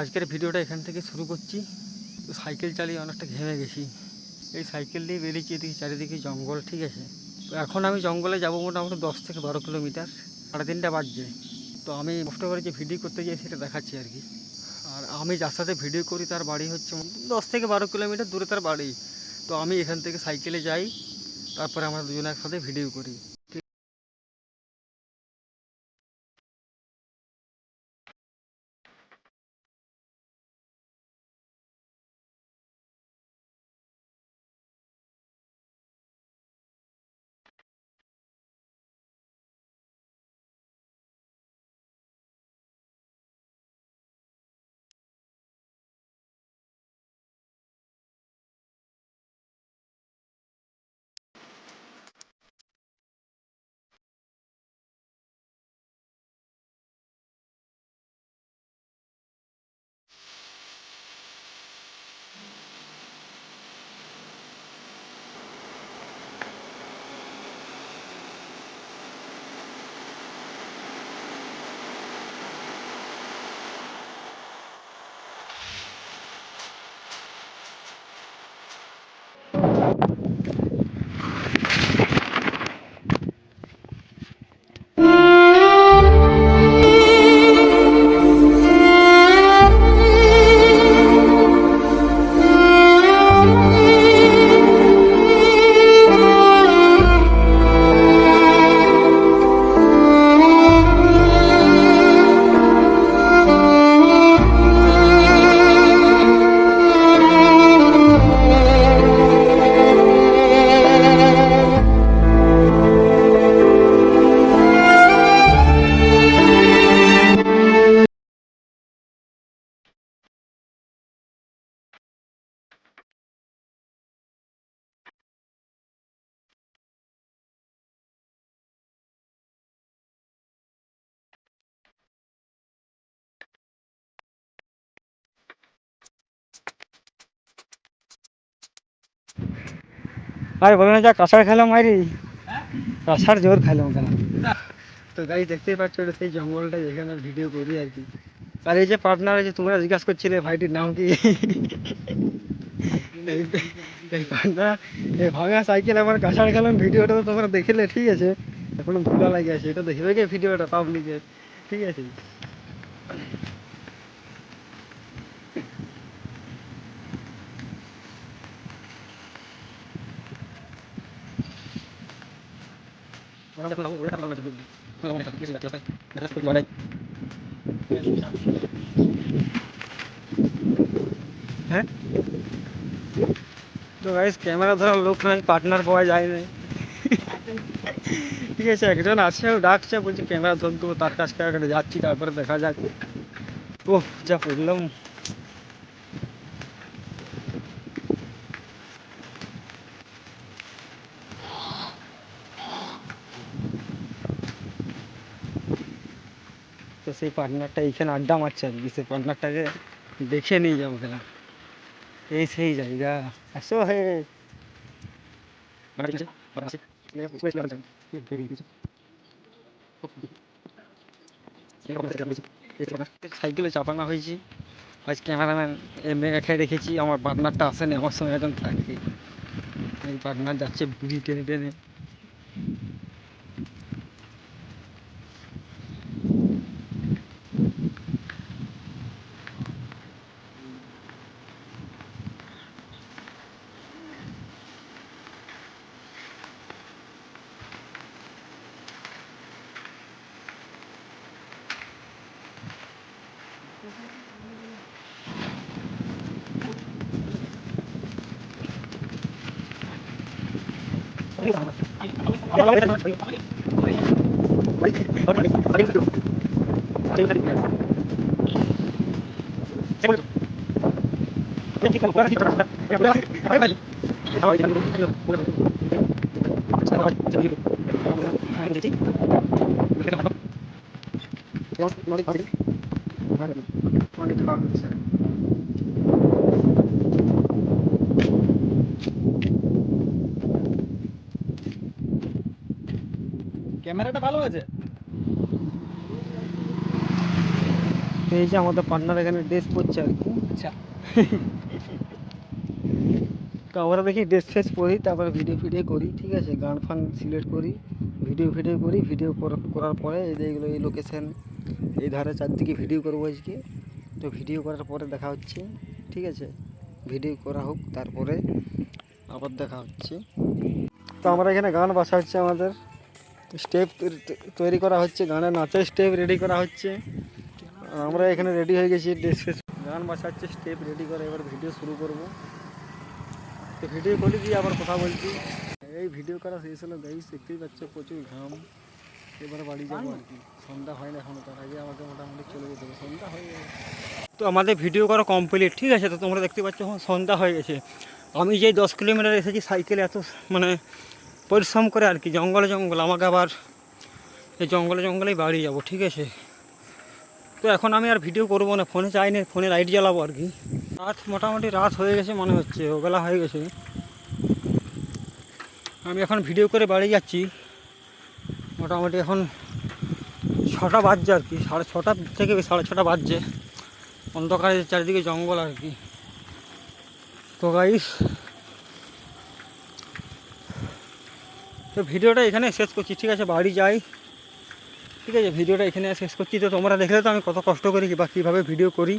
আজকের ভিডিওটা এখান থেকে শুরু করছি। তো সাইকেল চালিয়ে অনেকটা ঘেমে গেছি। এই সাইকেল দিয়ে বেরিয়েছি, এদিকে চারিদিকে জঙ্গল, ঠিক আছে। তো এখন আমি জঙ্গলে যাবো মোটামুটি 10 থেকে 12 কিলোমিটার। 3:30 বাজছে। তো আমি কষ্ট করে যে ভিডিও করতে যাই সেটা দেখাচ্ছি আর কি। আর আমি যার সাথে ভিডিও করি তার বাড়ি হচ্ছে 10 থেকে 12 কিলোমিটার দূরে তার বাড়ি। তো আমি এখান থেকে সাইকেলে যাই, তারপরে আমরা দুজনে একসাথে ভিডিও করি। আর বলে না, যা কাঁসার খেলাম মারি, কাঁসার জোর খেলাম কেন। তো গাড়ি দেখতেই পাচ্ছ, এটা সেই জঙ্গলটা যেখানে ভিডিও করি আর কি। আর এই যে পার্টনার, যে তোমরা জিজ্ঞাসা করছিলে ভাইটির নাম কি, এই পার্টনার, এই ভাঙা সাইকেল আমার কাঁসার খেলাম ভিডিওটা তো তোমরা দেখলে, ঠিক আছে। এখনো ধুলা লাগে আছে, এটা দেখবে কি ভিডিওটা পাবলিকের, ঠিক আছে। হ্যাঁ, তো গাইস ক্যামেরা ধরার লোক নাই, পার্টনার পাওয়া যায় না, ঠিক আছে। একজন আছে, ও ডাকছে, বলছে ক্যামেরা ধর দেবো, তার কাছ থেকে যাচ্ছি, তারপরে দেখা যাক। ও যা পড়লাম। তো সেই পার্টনারটা এইখানে আড্ডা মারছে আর কি, সেই পার্টনারটাকে দেখে নিয়ে যাবো খেলা। এই সেই জায়গা, আসো হে। সাইকেলে চাপানো হয়েছি। আজ ক্যামেরাম্যান এমনি রেখে রেখেছি, আমার পার্টনারটা আসেনি, আমার সঙ্গে এখন থাকে। এই পার্টনার যাচ্ছে বুড়ি টেনে টেনে। ক্যামেরাটা ভালো আছে। এই যে আমাদের পার্টনার এখানে ড্রেস পরছে আর কি। আচ্ছা, তো আমরা দেখি ড্রেস ফ্রেস পরি, তারপরে ভিডিও ফিডিও করি, ঠিক আছে, গান ফান সিলেক্ট করি, ভিডিও ফিডিও করি। ভিডিও করার পরে এই যে এগুলো এই লোকেশন এই ধারে চারদিকে ভিডিও করবো আজকে। তো ভিডিও করার পরে দেখা হচ্ছে, ঠিক আছে, ভিডিও করা হোক তারপরে আবার দেখা হচ্ছে। তো আমরা এখানে গান বাসা হচ্ছে, আমাদের স্টেপ তৈরি করা হচ্ছে, গানের নাচের স্টেপ রেডি করা হচ্ছে। আর আমরা এখানে রেডি হয়ে গেছি, ড্রেস ফ্রেস গান বাসা হচ্ছে, স্টেপ রেডি করে এবার ভিডিও শুরু করব। তো ভিডিও করে দিয়ে আবার কথা বলছি। এই ভিডিও করা শেষ হলো গাইস, দেখতেই পাচ্ছ প্রচুর ঘাম। এবারে বাড়ি যাবো আর কি, সন্ধ্যা হয় না এখনো, তার আগে আমাকে মোটামুটি চলে যেতে হবে, সন্ধ্যা হয়ে যাবে। তো আমাদের ভিডিও করা কমপ্লিট, ঠিক আছে। তো তোমরা দেখতে পাচ্ছ এখন সন্ধ্যা হয়ে গেছে। আমি যেই 10 কিলোমিটার এসেছি সাইকেলে, এত মানে পরিশ্রম করে আর কি, জঙ্গলে আমাকে আবার এই জঙ্গলেই বাড়ি যাব, ঠিক আছে। তো এখন আমি আর ভিডিও করবো না, ফোনে চাই না, ফোনে লাইট জ্বালাবো আর কি। মোটামুটি রাত হয়ে গেছে মনে হচ্ছে, ওবেলা হয়ে গেছে। আমি এখন ভিডিও করে বাড়ি যাচ্ছি। মোটামুটি এখন 6টা বাজছে আর কি, 6:30 থেকে 6:30 বাজছে। অন্ধকারে চারিদিকে জঙ্গল আর কি। তো গাইস, তো ভিডিওটা এখানে শেষ করছি, ঠিক আছে, বাড়ি যাই, ঠিক আছে। ভিডিওটা এখানে শেষ করছি। তো তোমরা দেখলে তো আমি কত কষ্ট করি বা কীভাবে ভিডিও করি।